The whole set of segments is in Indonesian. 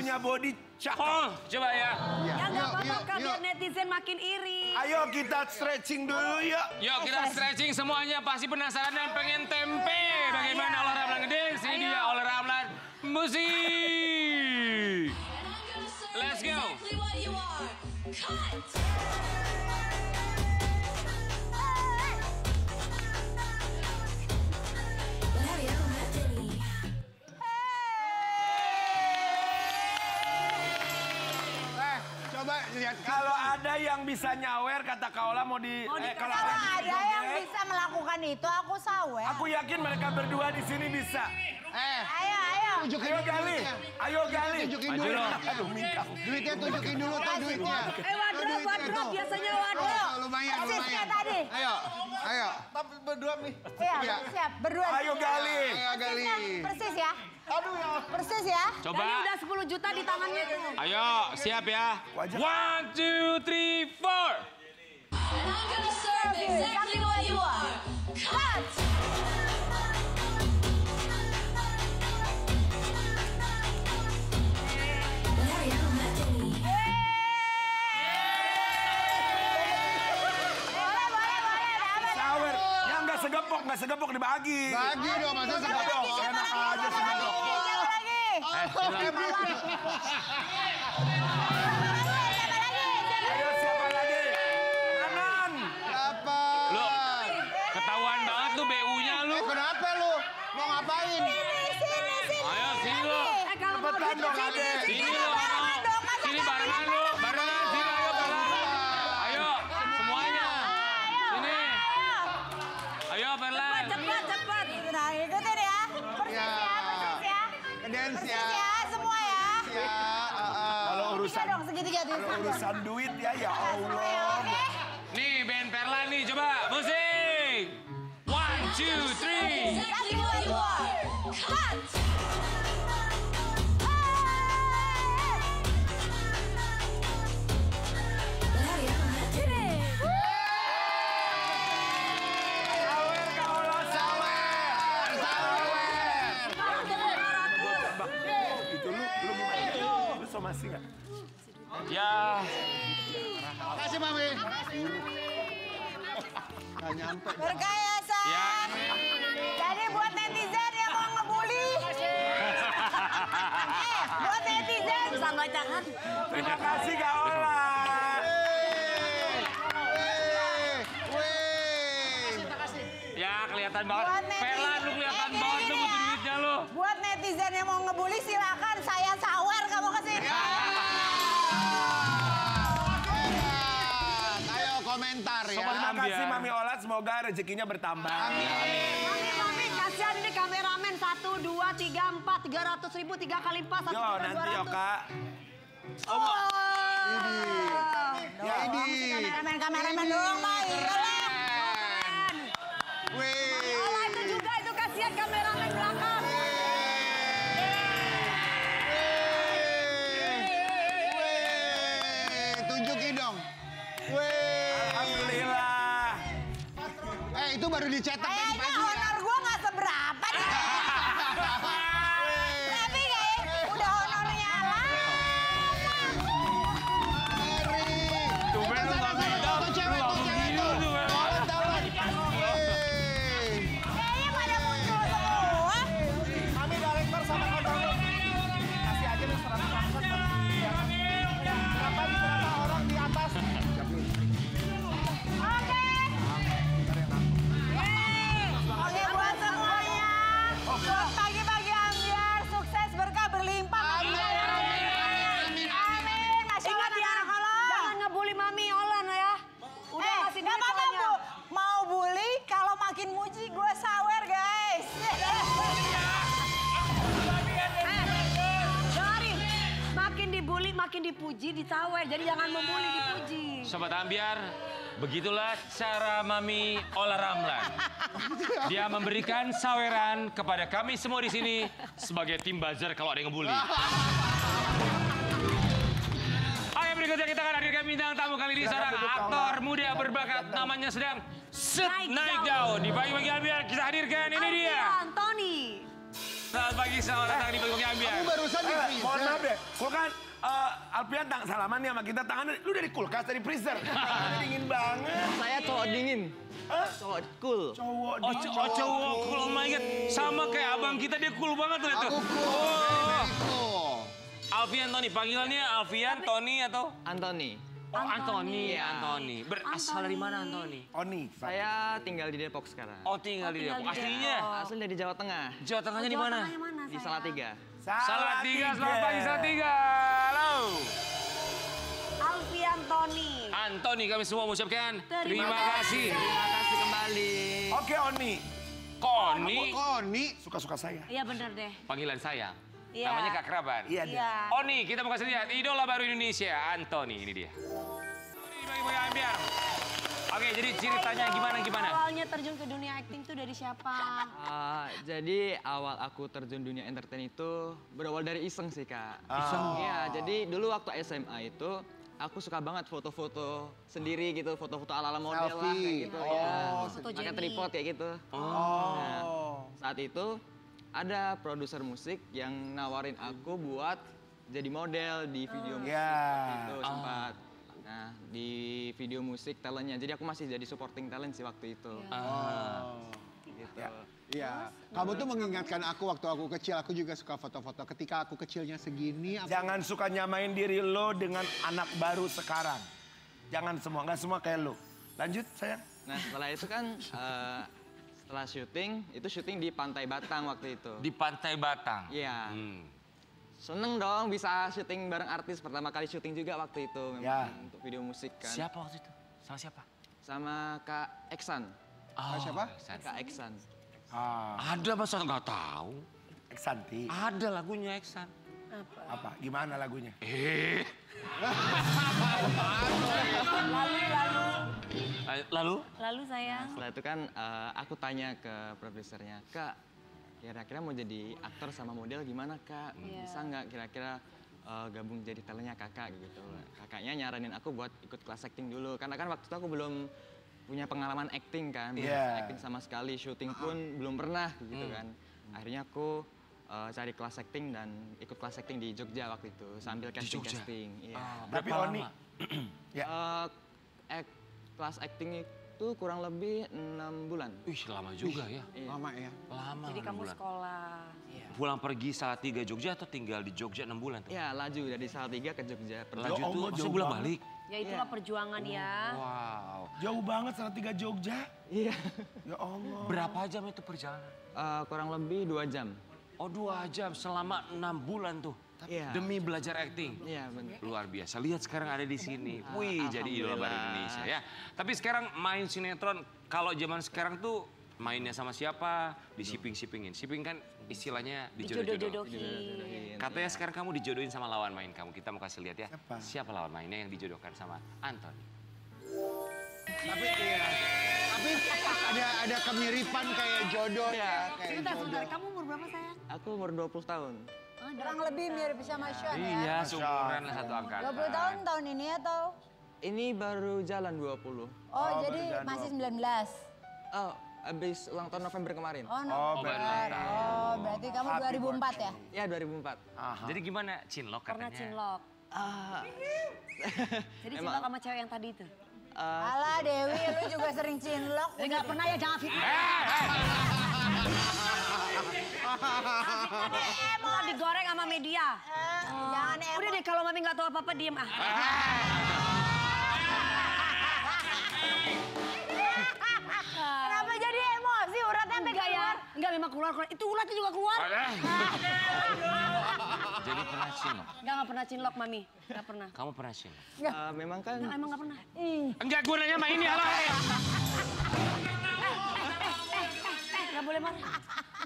punya body cakep. Oh, coba ya. Ya nggak apa-apa, biar netizen makin iri. Ayo kita stretching dulu yuk. Yuk kita stretching semuanya. Pasti penasaran dan pengen tempe. Bagaimana Ola Ramlan ngedance? Ini dia Ola Ramlan musik. Let's go. Coba lihat. Kalau ada yang bisa nyawer, kata Kaola mau di... Kalau ada yang bisa melakukan itu, aku sawer. Aku yakin mereka berdua di sini bisa. Ayo. Ayo Gali. Ayo Gali. Tunjukin Maju dulu. dong. Aduh minta. Duitnya tunjukin dulu tuh duitnya. Wadrop, biasanya wadrop. Lumayan. Persisnya tadi. Ayo. Tapi berdua nih. Iya, siap. Berdua. Ayo Gali. Ayo Gali. Persis ya. Aduh ya. Persis ya. Coba. Jadi udah 10 juta di tangannya tuh. Ayo, siap ya. 1, 2, 3, 4. And I'm gonna serve exactly what you are. Cut. Sawer. Yang nggak segepok dibagi. Bagi dong, masa segepok. Enak aja segepok. Siapa lagi? Ayo siapa lagi? Anan. Apa? Lu ketahuan banget lu BU-nya lu. Kenapa lu? Mau ngapain? Sini. Ayo sini lu. Kalau mau Cepetan duit dong, sini, Ade. Sini lu. Sini barengan lu. Barengan sini ayo barengan. Ayo semuanya. Sini. Ayo Perlan. Cepat. Nah, ikutin ya. Persis ya. Dance Persis ya. ya, semua ya. Ya. Kalau Segitiga dong, segitiga dulu. urusan duit ya Semua ya, Allah. oke? Nih band Perlan nih coba musik. 1, 2, 3. Exactly what you are. Cut. Sawer Kaola sawer. Itu lu gimana? Lu somasi nggak? Ya. Kasih Mami. Gak nyampe. Berkayasa. Ya. Jadi buat netizen yang mau ngebully. Buat netizen. Bisa bacakan. Terima kasih Kaola. Ya kelihatan banget. Buat netizen. Perlan lu kelihatan Gini banget lu ya. butuh duitnya lu. Buat netizen yang mau ngebully silakan saya sawer kamu kesini. Ayo komentar ya. Terima kasih Mami Ola, semoga rezekinya bertambah. Mami, kasihan ini kameramen. 1, 2, 3, 4. 300 ribu, 3 kali 4. 1 Yo juta nanti yo 200. Kak. Ya ini. Kameramen dong, Pak. Iyalah. Wih. Olah itu juga, itu kasihan kameramen belakang. Tunjukin dong. Wih. Alhamdulillah. Itu baru dicetak tadi Kayaknya pagi ya. honor gue nggak seberapa nih. Tapi kayak udah honornya lama. Tumben lu nggak minta. Tuh cewek, Lu tuh nggak cewek begini tuh. lu. Tawan. Kayaknya pada muncul semua. Kami director sama kontainer. Kasih aja nih 100 berapa orang di atas. Oke. Oke buat semuanya. Buat pagi-pagi ambiar sukses berkah berlimpah. Amin. Masya Ingat ya, Allah. jangan ngebully Mami Ola ya. Udah kasih Nggak duit apa-apa, pokoknya. Bu. Mau bully, kalau makin muji gue sawer, guys. Dengerin, makin dibully, makin dipuji, ditawer. Jadi jangan membuli, dipuji. Sobat Ambiar, begitulah cara Mami Ola Ramlan. Dia memberikan saweran kepada kami semua di sini sebagai tim buzzer kalau ada yang ngebully. Oke, berikutnya kita akan hadirkan bintang tamu kali ini seorang aktor muda berbakat namanya sedang naik daun. Di pagi-pagi Ambiar kita hadirkan ini dia. Anthony. Selamat pagi, selamat datang di Panggung Ambiar. Kamu barusan di freezer. Mohon maaf deh, kan Alfian salaman nih sama kita tangan, lu dari kulkas, dari freezer. Dingin banget. Saya cowok dingin. Cowok cool. Cowok Oh, cowok cool, oh my God. Sama kayak abang kita, dia cool banget tuh itu. Aku cool. Oh. Cool. Alfian Tony, panggilannya Alfian, Tony atau? Anthony. Oh, Anthony. Iya. Anthony. Berasal dari mana Anthony? Oni. Saya tinggal di Depok sekarang. Oh, tinggal di Depok. Aslinya? Asli dari Jawa Tengah. Jawa Tengahnya di mana? Di Salatiga. Salatiga, selamat pagi Salatiga. Halo. Alfian Tony. Anthony, kami semua mengucapkan terima kasih. Terima kasih kembali. Oke, Oni. Koni, Koni. Suka-suka saya. Iya bener deh. panggilan sayang. Iya. Namanya keakraban. Iya deh. Iya. Oni, kita mau kasih lihat idola baru Indonesia, Anthony. Ini dia. Ini bagi Ambiar. Oke, jadi ceritanya gimana? Awalnya terjun ke dunia akting tuh dari siapa? Jadi awal aku terjun dunia entertain itu berawal dari iseng sih, Kak. Iseng? Iya, jadi dulu waktu SMA itu aku suka banget foto-foto sendiri gitu, foto-foto ala-ala model lah kayak Selfie. gitu. Oh, Ya. foto Pakai Jenny. tripod kayak gitu. Oh. Nah, saat itu ada produser musik yang nawarin aku buat jadi model di video musik Ya. itu sempat. Nah, di video musik talentnya. Jadi aku masih jadi supporting talent sih waktu itu. Gitu. Iya. Kamu tuh mengingatkan aku waktu aku kecil, aku juga suka foto-foto. Ketika aku kecilnya segini, aku... Jangan suka nyamain diri lo dengan anak baru sekarang. Jangan semua, nggak semua kayak lo. Lanjut, sayang. Nah, setelah itu kan setelah syuting, itu syuting di Pantai Batang waktu itu. Di Pantai Batang. Iya. Hmm. Seneng dong bisa syuting bareng artis, pertama kali syuting juga waktu itu memang Ya. untuk video musik kan. Siapa waktu itu? Sama siapa? Sama Kak Eksan. Oh, siapa? Kak Eksan. Ada masa nggak tahu? Eksanti. Ada lagunya Eksan. Apa? Gimana lagunya? Lalu saya. Setelah itu kan aku tanya ke produsernya, Kak, kira-kira mau jadi aktor sama model gimana, Kak? Bisa nggak kira-kira gabung jadi talentnya kakak gitu. Kakaknya nyaranin aku buat ikut kelas acting dulu, karena kan waktu itu aku belum punya pengalaman acting kan, belum Yeah. acting sama sekali, syuting pun belum pernah gitu kan. Akhirnya aku cari kelas acting dan ikut kelas acting di Jogja waktu itu sambil casting-casting. Iya. Tapi Berapa Oni, lama? ya. Kelas acting itu kurang lebih 6 bulan. Wih, lama juga ya. Lama ya. Lama. Jadi 6 kamu bulan. sekolah. Pulang pergi Salatiga Jogja atau tinggal di Jogja 6 bulan tuh? Ya, laju dari Salatiga ke Jogja. Laju Ya tuh Allah, masih jauh bolak banget. balik. Ya itulah perjuangan ya. Wow. Jauh banget Salatiga Jogja. Iya. Ya Allah. Berapa jam itu perjalanan? Kurang lebih 2 jam. Oh 2 jam selama 6 bulan tuh. Iya. Demi belajar acting. Iya, benar. Luar biasa. Lihat sekarang ada di sini. Wih, jadi idola baru Indonesia ya. Tapi sekarang main sinetron, kalau zaman sekarang tuh mainnya sama siapa? Disiping-sipingin. Siping kan istilahnya dijodoh-jodoh. Jodoh-jodohin. Katanya sekarang kamu dijodohin sama lawan main kamu. Kita mau kasih lihat ya. Siapa? Siapa lawan mainnya yang dijodohkan sama Anthony? Tapi iya. Tapi ada kemiripan kayak jodoh ya. Kayak Sebentar, jodoh. kamu umur berapa sayang? Aku umur 20 tahun. Kurang lebih mirip sama Sean ya. Iya, seumuran lah satu angkatan. 20 tahun tahun ini atau? Ini baru jalan 20. Oh, jadi masih 19. Oh, habis ulang tahun November kemarin. Oh, November. Oh, berarti kamu 2004 ya? Ya, 2004. Jadi gimana? Cinlok katanya? Pernah cinlok. Jadi Emang- cinlok sama cewek yang tadi itu. Alah Dewi, lu juga sering cinlok. Enggak pernah ya, jangan fitnah. Mau digoreng sama media. Jangan Udah deh, kalau mami nggak tahu apa-apa, diem ah. Kenapa jadi emosi? Uratnya sampai Enggak ya, keluar. enggak memang keluar. Itu ulatnya juga keluar. Jadi pernah cinlok? Enggak pernah cinlok, mami. Enggak pernah. Kamu pernah cinlok? Memang kan Enggak, emang enggak pernah. Enggak, gue nanya sama ini alay. Enggak boleh marah.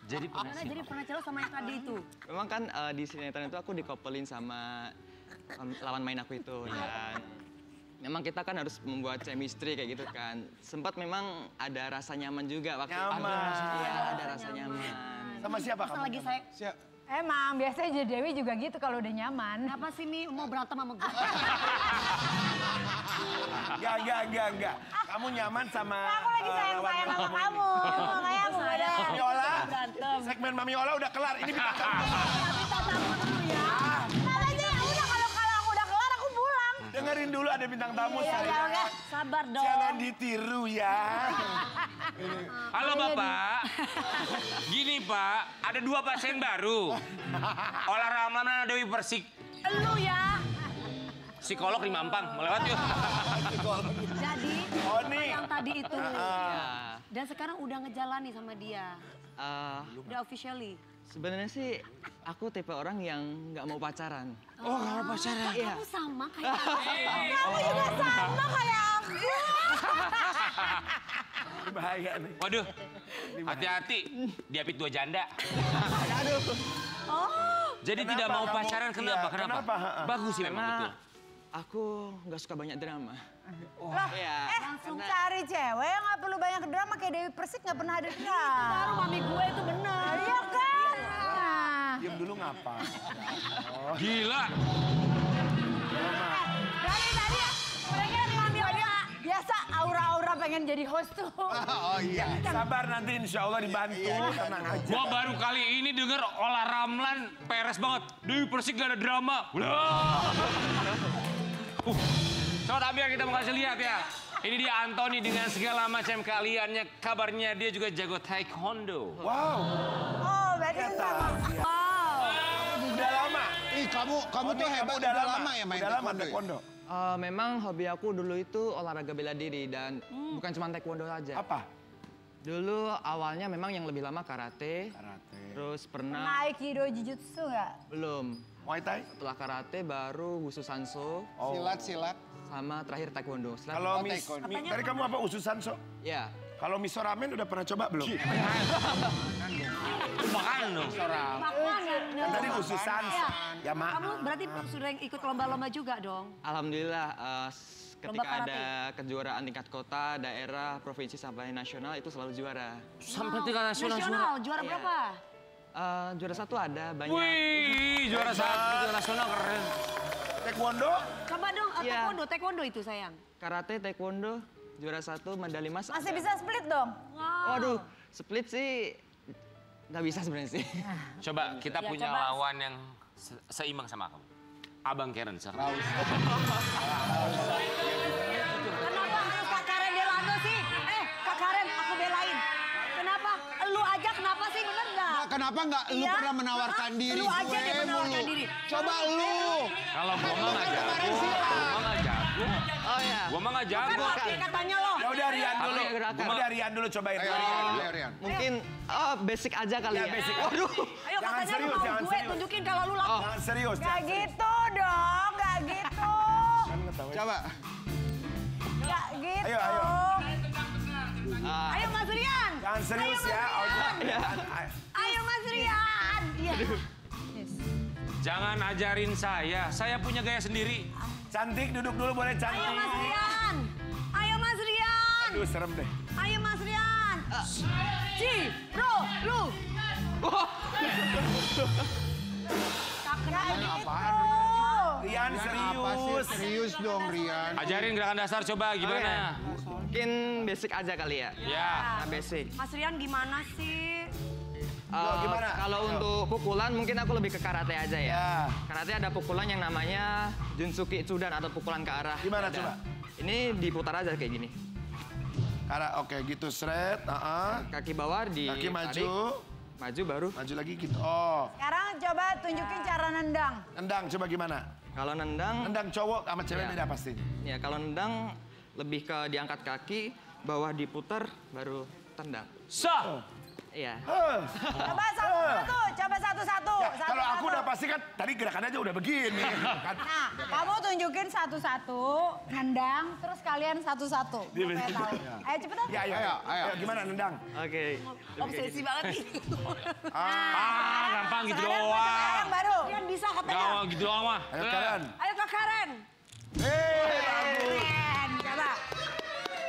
Jadi pernah Karena cinlok? jadi pernah cinlok sama yang tadi itu. memang kan di sinetron itu aku dikoppelin sama lawan main aku itu dan memang kita kan harus membuat chemistry kayak gitu kan. Sempat memang ada rasa nyaman juga waktu itu. Nyaman. Iya, ada rasa nyaman. Sama siapa Pas kamu? lagi saya, Emang biasanya jadi Dewi juga gitu kalau udah nyaman. apa sih Mi mau berantem sama gue? Enggak. Kamu nyaman sama Aku lagi sayang-sayang sama kamu. Makanya aku beda. Viola, Berantem. segmen Mami Ola udah kelar. Ini bintang tamu. Bintang tamu dulu ya. Makanya ya udah kalau aku udah kelar aku pulang. Dengerin dulu ada bintang tamu Iya, saya. ya, oke. Sabar dong. Jangan ditiru ya. Halo Bapak. Gini Pak, ada 2 pasien baru. Ola Ramlan Dewi Persik. Lu ya. Psikolog di Mampang, mau lewat yuk. Jadi, Oh, nih. yang tadi itu. Ya, Dan sekarang udah ngejalani sama dia. Udah officially. sebenarnya sih aku tipe orang yang nggak mau pacaran. Oh, nggak mau pacaran. Iya. Kamu sama kayak Kamu juga sama kayak aku. Bahaya nih. Waduh, hati-hati. Diapit 2 janda. Jadi Kenapa tidak mau kamu- pacaran, iya, kenapa? Kenapa? kenapa? Bagus sih memang Karena betul. aku nggak suka banyak drama. Lah, Iya. langsung cari cewek yang nggak perlu banyak drama kayak Dewi Persik nggak pernah ada baru drama. mami gue itu bener. Iya kan? Nah. Diam dulu ngapa? Gila. Dari tadi ya, mereka mami Ola biasa aura-aura pengen jadi host tuh. Oh iya. Sabar nanti insya Allah dibantu. Tenang aja. Gua baru kali ini denger Ola Ramlan peres banget. Dewi Persik gak ada drama. Wah. Sobat Ambiar kita mau kasih lihat ya. Ini dia Anthony dengan segala macam keahliannya. Kabarnya dia juga jago taekwondo. Wow. Oh, berarti itu sama. Udah lama. Ih, kamu tuh hebat udah lama ya main udah lama taekwondo. taekwondo. Memang hobi aku dulu itu olahraga bela diri dan bukan cuma taekwondo aja. Apa? Dulu awalnya memang yang lebih lama karate, Karate. terus pernah Aikido Jujutsu nggak? belum. Muay Thai? Setelah karate baru Wushu Sanso Oh. Silat. sama terakhir taekwondo. Setelah Kalau Oh, mis, taekwondo. tadi kamu apa ususan so? ya, Kalau miso ramen udah pernah coba belum? Makanan dong. Makanan. Kan tadi ususan. Ya mak. Kamu berarti sudah ikut lomba-lomba juga dong? alhamdulillah Lomba ketika karate. ada kejuaraan tingkat kota, daerah, provinsi sampai nasional itu selalu juara. Sampai tingkat nasional. Nasional, juara Iya. berapa? Juara 1 ada banyak. Wih, juara 1 tingkat nasional keren. Taekwondo? Coba dong, Iya. taekwondo itu sayang. Karate, taekwondo, juara 1, medali emas. Masih ada. bisa split dong? Wow. Waduh, split sih nggak bisa sebenarnya sih. Coba kita Ya, punya coba. lawan yang seimbang sama kamu. Abang Karen sekarang. Kenapa harus Kak Karen Delano sih? Kak Karen, aku belain. Kenapa? Lu aja kenapa sih? Bener nggak? Nah, kenapa nggak lu Iya? pernah menawarkan Hah? diri? Lu aja Gue deh menawarkan mulu. diri. Coba lu. Kalau gua mah nggak jago. Kemarin silat. Gua mah nggak jago. Oh ya. Gua mah nggak Kan jago. laki katanya lo. Ya udah Rian dulu. Pakai gerakan. Udah Rian dulu cobain. Ayo, Rian. Mungkin basic aja kali Ya, ya. basic. Waduh. Ayo Jangan katanya lu serius, mau jangan gue serius. tunjukin kalau lu laku. Jangan serius. Gak gitu dong, gak gitu. Coba. Gak gitu. Ayo, ayo. Ayo Mas Rian. Jangan serius Ayo, ya. Mas Rian. Ayo. Ayo Mas Rian. Iya. Jangan ajarin saya punya gaya sendiri. Cantik duduk dulu boleh cantik. Ayo Mas Rian. Ayo Mas Rian. Aduh serem deh. Ayo Mas Rian. Lu. Gak gitu. Rian Apa sih? serius. Serius dong, Rian. Ajarin gerakan dasar coba gimana? Mungkin basic aja kali ya. Ya. Nah, basic. Mas Rian gimana sih? gimana? Kalau untuk pukulan mungkin aku lebih ke karate aja ya. Ya. Karate ada pukulan yang namanya Junsuki Tsudan atau pukulan ke arah. Gimana dada. coba? Ini diputar aja kayak gini. Karena oke gitu seret. Kaki bawah di Kaki maju. Maju baru. Maju lagi gitu. Oh. Sekarang coba tunjukin cara nendang. Nendang coba gimana? Kalau nendang, Nendang cowok sama cewek Ya. beda pasti. ya kalau nendang lebih ke diangkat kaki, bawah diputar, baru tendang. Sah. Iya. Coba satu-satu, coba satu-satu. Ya, kalau aku Satu-satu. udah pasti kan tadi gerakannya aja udah begini. Kan? Nah, kamu tunjukin satu-satu, nendang, terus kalian satu-satu. Dia Supaya tahu. Ayo cepetan. Ya, ayo, ayo. Gimana nendang? Oke. Obsesi banget nih. Gampang gitu Sekarang doang. yang baru. Rian bisa katanya. Gampang gitu doang mah. Ayo Karen. Ayo Kak Karen. Bagus. Keren. Coba.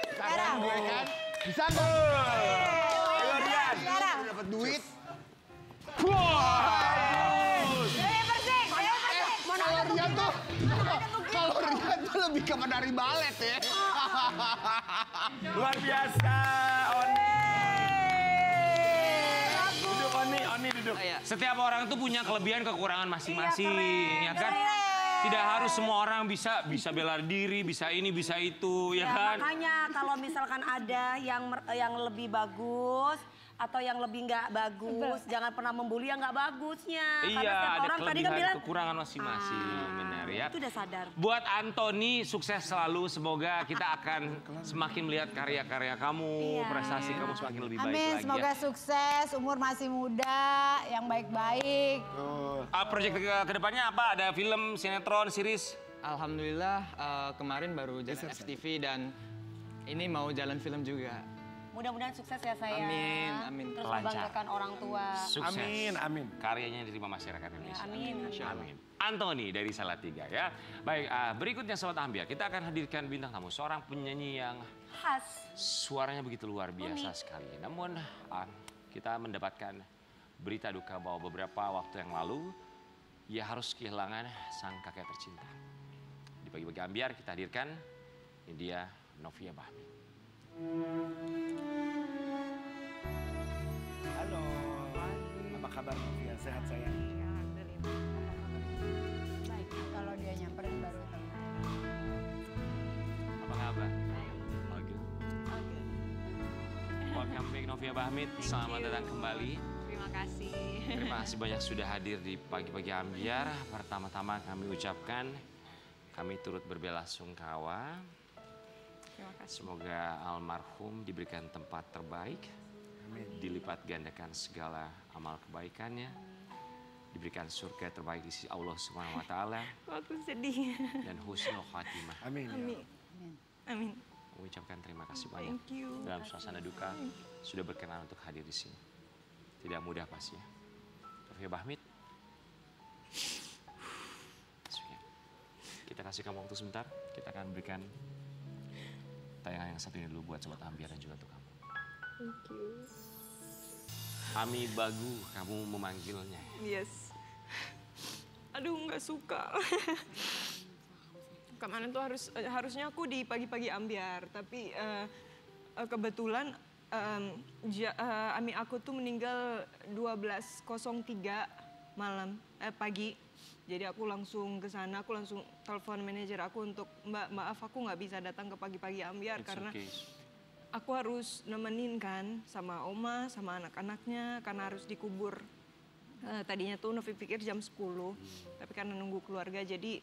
Sekarang. Gue kan. Bisa nggak? Ayo Rian. Sekarang. Dapat duit. Dewi Persik, Dewi Persik. Kalau Rian tuh, kalau Rian tuh lebih ke menari balet ya. Luar biasa, Oni. Duduk Oni Setiap orang tuh punya kelebihan kekurangan masing-masing, Iya, ya kan? Tidak harus semua orang bisa bela diri, bisa ini, bisa itu, ya kan? Makanya kalau misalkan ada yang lebih bagus atau yang lebih nggak bagus, jangan pernah membuli yang nggak bagusnya. Karena Iya, setiap ada orang tadi kan kelebihan bilang, kekurangan masing-masing, benar ya. itu udah sadar. Buat Anthony, sukses selalu. Semoga kita akan semakin melihat karya-karya kamu, prestasi kamu semakin lebih baik Amin, lagi semoga ya. sukses, umur masih muda, yang baik-baik. Proyek kedepannya apa? Ada film, sinetron, series? Alhamdulillah kemarin baru jalan FTV dan ini mau jalan film juga. Mudah-mudahan sukses ya sayang. Amin, amin. Terus Lancar. membanggakan orang tua. Sukses. Amin, amin. Karyanya diterima masyarakat Indonesia. Amin. Amin. Anthony dari Salatiga ya. Baik, berikutnya Sobat Ambiar, kita akan hadirkan bintang tamu, seorang penyanyi yang Khas. suaranya begitu luar biasa sekali. Namun kita mendapatkan berita duka bahwa beberapa waktu yang lalu ia harus kehilangan sang kakek tercinta. Di pagi-pagi Ambiar kita hadirkan ini dia Novia Bahmit. Halo. Apa kabar Novia? Sehat sayang? Baik, kalau dia nyamperin baru ketemu. Apa kabar? All good. Welcome back Novia Bahmit. Selamat datang kembali. Terima kasih. Terima kasih banyak sudah hadir di pagi-pagi Ambiar. Pertama-tama kami ucapkan kami turut berbelasungkawa. Terima kasih. Semoga almarhum diberikan tempat terbaik. Dilipat gandakan segala amal kebaikannya. Diberikan surga terbaik di sisi Allah Subhanahu wa taala Aku sedih. dan husnul khatimah. Amin. Amin. Amin. Mengucapkan terima kasih banyak. Thank you. Dalam suasana duka sudah berkenan untuk hadir di sini. Tidak mudah pasti ya. Novia Bahmit. Kita kasih kamu waktu sebentar. Kita akan berikan tayangan yang satu ini dulu buat Sobat Ambiar dan juga untuk kamu. Thank you. Ami Bagu, kamu memanggilnya. Yes. Aduh, nggak suka. Kemarin tuh harusnya aku di pagi-pagi Ambiar, tapi kebetulan Ami aku tuh meninggal 12.03 malam pagi. Jadi aku langsung ke sana, aku langsung telepon manajer aku untuk Mbak, maaf aku nggak bisa datang ke pagi-pagi Ambiar It's karena okay. aku harus nemenin kan sama oma, sama anak-anaknya karena harus dikubur. Tadinya tuh Novi pikir jam 10, tapi karena nunggu keluarga jadi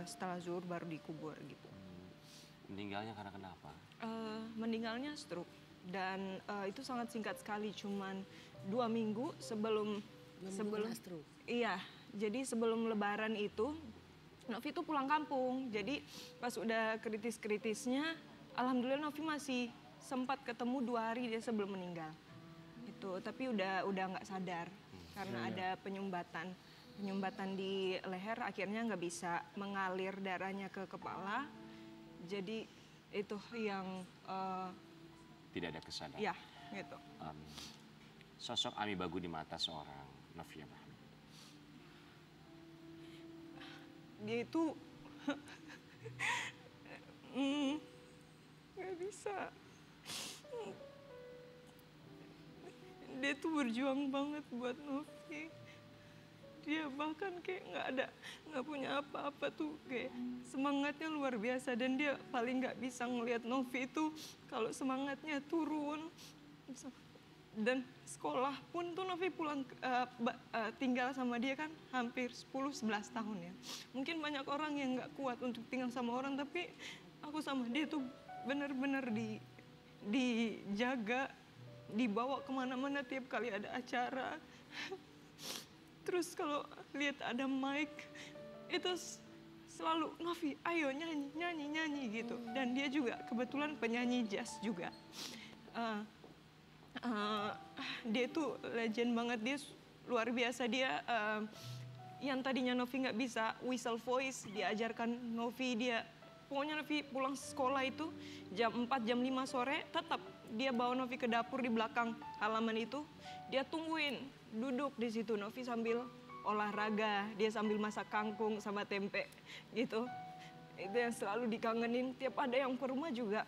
setelah zuhur baru dikubur gitu. Meninggalnya karena kenapa? Meninggalnya stroke dan itu sangat singkat sekali, cuman 2 minggu sebelum stroke. Iya, jadi sebelum Lebaran itu Novi tuh pulang kampung. Jadi pas udah kritis-kritisnya, alhamdulillah Novi masih sempat ketemu 2 hari dia sebelum meninggal. Itu, tapi udah nggak sadar karena ada penyumbatan di leher, akhirnya nggak bisa mengalir darahnya ke kepala. Jadi itu yang Tidak ada kesadaran. ya gitu. Sosok Ami Bagu di mata seorang Novia Bahmit. Dia itu nggak bisa. Dia tuh berjuang banget buat Novi. Dia bahkan kayak nggak punya apa-apa tuh, kayak semangatnya luar biasa, dan dia paling nggak bisa ngelihat Novi itu kalau semangatnya turun. Dan sekolah pun tuh Novi pulang tinggal sama dia kan hampir 10-11 tahun ya. Mungkin banyak orang yang nggak kuat untuk tinggal sama orang, tapi aku sama dia tuh benar-benar dijaga, dibawa kemana-mana tiap kali ada acara. Terus kalau lihat ada mic itu selalu Novi, ayo nyanyi gitu. Dan dia juga kebetulan penyanyi jazz juga. Dia tuh legend banget, dia luar biasa. Dia yang tadinya Novi nggak bisa whistle voice, diajarkan Novi. Dia pokoknya Novi pulang sekolah itu jam 4, jam 5 sore, tetap dia bawa Novi ke dapur di belakang halaman itu. Dia tungguin, duduk di situ Novi sambil olahraga, dia sambil masak kangkung sama tempe gitu. Itu yang selalu dikangenin. Tiap ada yang ke rumah juga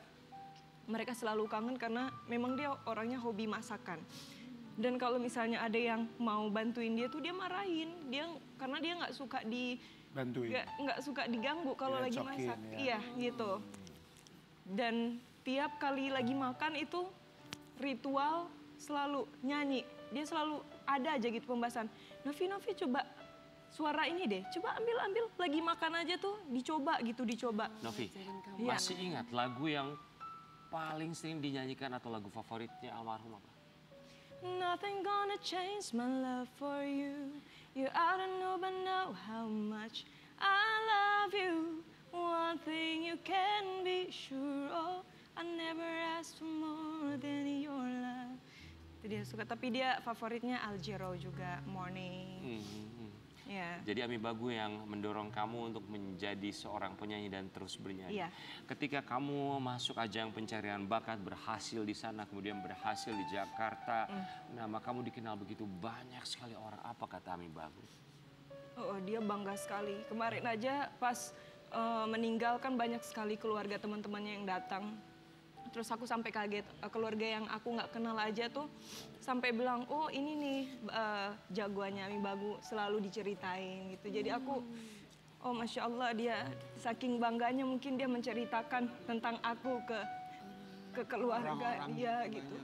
mereka selalu kangen karena memang dia orangnya hobi masakan. Dan kalau misalnya ada yang mau bantuin dia tuh dia marahin. Karena dia nggak suka Bantuin. nggak suka diganggu kalau lagi Direcokin, masak. ya. Iya gitu. Dan tiap kali lagi makan itu ritual selalu nyanyi. Dia selalu ada aja gitu pembahasan. Novi coba suara ini deh. Coba ambil lagi makan aja tuh dicoba. Novi, Iya. masih ingat lagu yang paling sering dinyanyikan atau lagu favoritnya almarhum apa? Nothing gonna change my love for you. You ought to know by now how much I love you. One thing you can be sure of, I never asked for more than your love. Itu dia suka, tapi dia favoritnya Aljero juga, Morning. Ya. Jadi Ami Bagu yang mendorong kamu untuk menjadi seorang penyanyi dan terus bernyanyi. Iya. Ketika kamu masuk ajang pencarian bakat, berhasil di sana, kemudian berhasil di Jakarta, nama kamu dikenal begitu banyak sekali orang. Apa kata Ami Bagu? Oh, dia bangga sekali. Kemarin aja pas meninggal kan banyak sekali keluarga teman-temannya yang datang. Terus aku sampai kaget, keluarga yang aku nggak kenal aja tuh sampai bilang, oh ini nih jagoannya Ami Bagu, selalu diceritain gitu. Jadi aku, oh Masya Allah dia saking bangganya mungkin dia menceritakan tentang aku ke keluarga Orang-orang dia banyak gitu.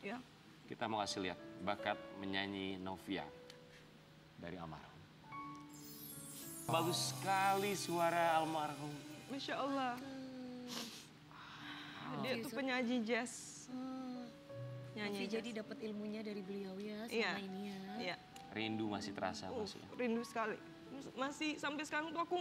Ya. Kita mau kasih lihat bakat menyanyi Novia dari almarhum. Bagus sekali suara almarhum. Masya Allah. Dia tuh penyanyi jazz. Nyanyi Novi jazz. jadi dapat ilmunya dari beliau ya Iya. selama ini ya. Iya. Rindu masih terasa masih. Rindu sekali. Masih sampai sekarang tuh aku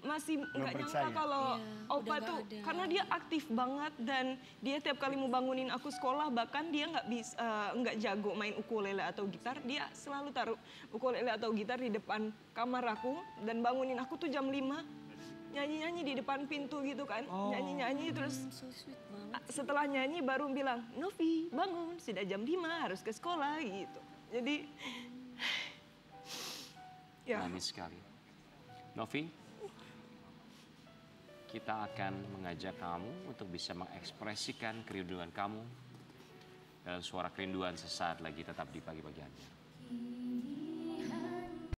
masih nggak nyangka percaya. kalau Iya, Opa udah tuh nggak ada. karena dia aktif banget dan dia tiap kali mau bangunin aku sekolah, bahkan dia nggak jago main ukulele atau gitar, dia selalu taruh ukulele atau gitar di depan kamar aku dan bangunin aku tuh jam 5 nyanyi-nyanyi di depan pintu gitu kan. Nyanyi-nyanyi terus So sweet banget. setelah nyanyi baru bilang, Novi bangun, sudah jam 5 harus ke sekolah gitu. Jadi ya. Manis sekali. Novi, kita akan mengajak kamu untuk bisa mengekspresikan kerinduan kamu dalam suara kerinduan sesaat lagi, tetap di Pagi-Pagi Anjar.